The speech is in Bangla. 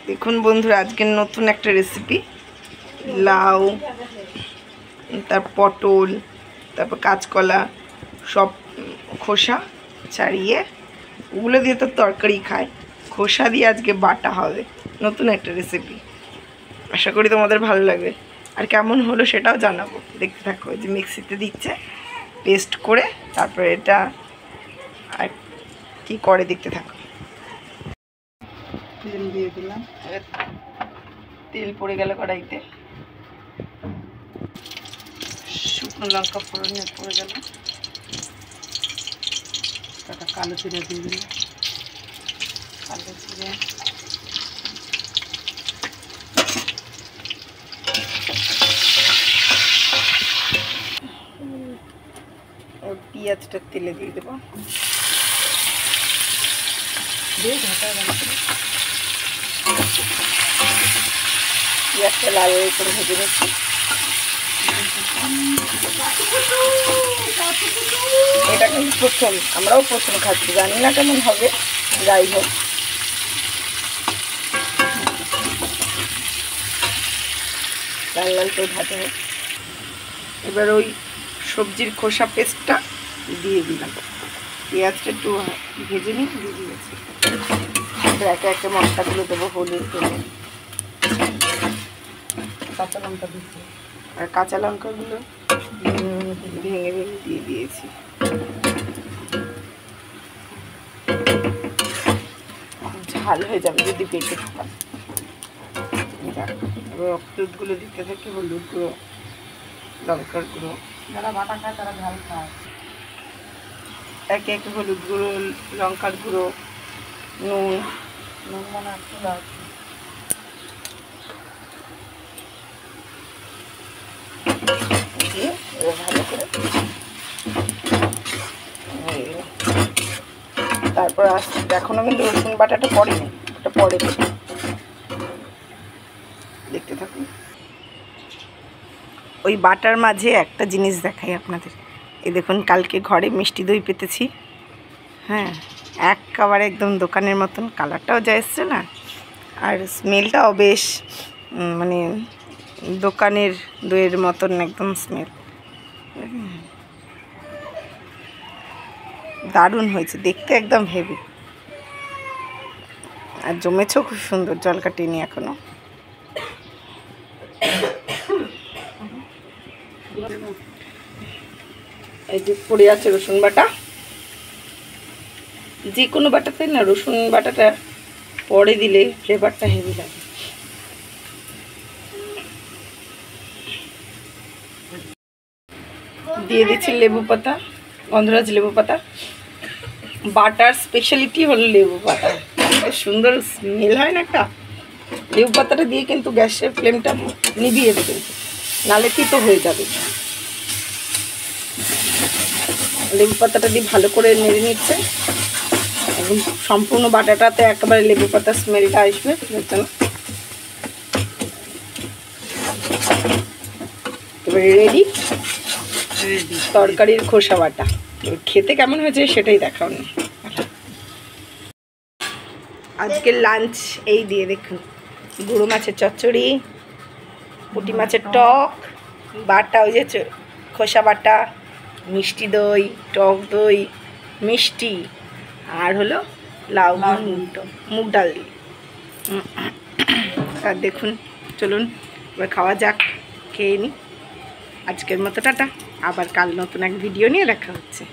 দেখুন বন্ধুরা, আজকের নতুন একটা রেসিপি। লাউ, তার পটল, তারপর কাঁচকলা সব খোসা ছাড়িয়ে, ওগুলো দিয়ে তো তরকারি খায়, খোসা দিয়ে আজকে বাটা হবে। নতুন একটা রেসিপি, আশা করি তোমাদের ভালো লাগবে। আর কেমন হলো সেটাও জানাবো, দেখতে থাকো। যে মিক্সিতে দিচ্ছে পেস্ট করে, তারপরে এটা আর কি করে দেখতে থাকো। তেল দিয়ে দিলাম, তেল পড়ে গেল কড়াইতে, শুকনো লঙ্কা ফোড়নে পড়ে গেল, একটা কালো জিরে দিয়ে দিলাম, কালো জিরে, পেঁয়াজটা তেলে দিয়ে দেবো, পেঁয়াজটা লাল করে ভেজে নিচ্ছি। এটা কিন্তু প্রথম, আমরাও প্রথম খাচ্ছি, জানি না কেমন হবে, যাই হোক। লাল লাল করে ভাজা হোক। এবার ওই সবজির খোসা পেস্টটা দিয়ে দিলাম, পেঁয়াজটা একটু ভেজে নিয়ে দিয়ে দিয়েছি। একে একে মশলাগুলো দেবো, হলুদ দেবো, কাঁচা লঙ্কা দিচ্ছি, আর কাঁচা লঙ্কাগুলো ভেঙে ভেঙে দিয়ে দিয়েছি। ঝাল হয়ে যাবে যদি বেটে থাকা। হলুদগুলো দিতে থাকি, হলুদ গুঁড়ো, লঙ্কার গুঁড়ো, যারা বাটা খায় তারা ঝাল খায়। একে একে হলুদ গুঁড়ো, লঙ্কার গুঁড়ো, নুন, নুন মানে একটু লাগবে, দিয়ে ভালো করে। তারপর এখনো কিন্তু রসুন বাটাটা পড়েনি, ওটা পরে দেখতে থাকুন। ওই বাটার মাঝে একটা জিনিস দেখাই আপনাদের। এই দেখুন, কালকে ঘরে মিষ্টি দই পেতেছি। হ্যাঁ, একেবারে একদম দোকানের মতন, কালারটাও যা এসছে না, আর স্মেলটাও বেশ, মানে দোকানের দইয়ের মতন একদম স্মেল। দারুণ হয়েছে দেখতে, একদম হেভি। আর জমেছেও খুব সুন্দর, জল কাটিনি এখনো। এই যে পড়ে আছে রসুন বাটা, যে কোনো বাটাতে না রসুন বাটাটা পরে দিলে ফ্লেভারটা হেভি লাগে। দিয়ে দিচ্ছি লেবু পাতা, গন্ধরাজ লেবু পাতা। বাটার স্পেশালিটি হলো লেবু পাতা, সুন্দর স্মেল হয় না একটা। লেবু পাতাটা দিয়ে কিন্তু গ্যাসের ফ্লেমটা নিভিয়ে দেবে, নালে তিতো হয়ে যাবে। লেবু পাতাটা দিয়ে ভালো করে নেড়ে নিচ্ছে, একদম সম্পূর্ণ বাটাটাতে একেবারে লেবু পাতার স্মেলটা আসবে। এবারে রেডি তরকারির খোসা বাটা। খেতে কেমন হয়েছে সেটাই দেখাও না। আজকের লাঞ্চ এই দিয়ে দেখুন, গুঁড়ো মাছের চচ্চড়ি, পুঁটি মাছের টক বাটা, ওই যে খোসা বাটা, মিষ্টি দই, টক দই, মিষ্টি, আর হলো লাউ মুগ ডাল দিয়ে। আর দেখুন, চলুন এবার খাওয়া যাক, খেয়ে নিই। আজকের মতো টাটা, আবার কাল নতুন এক ভিডিও নিয়ে দেখা হচ্ছে।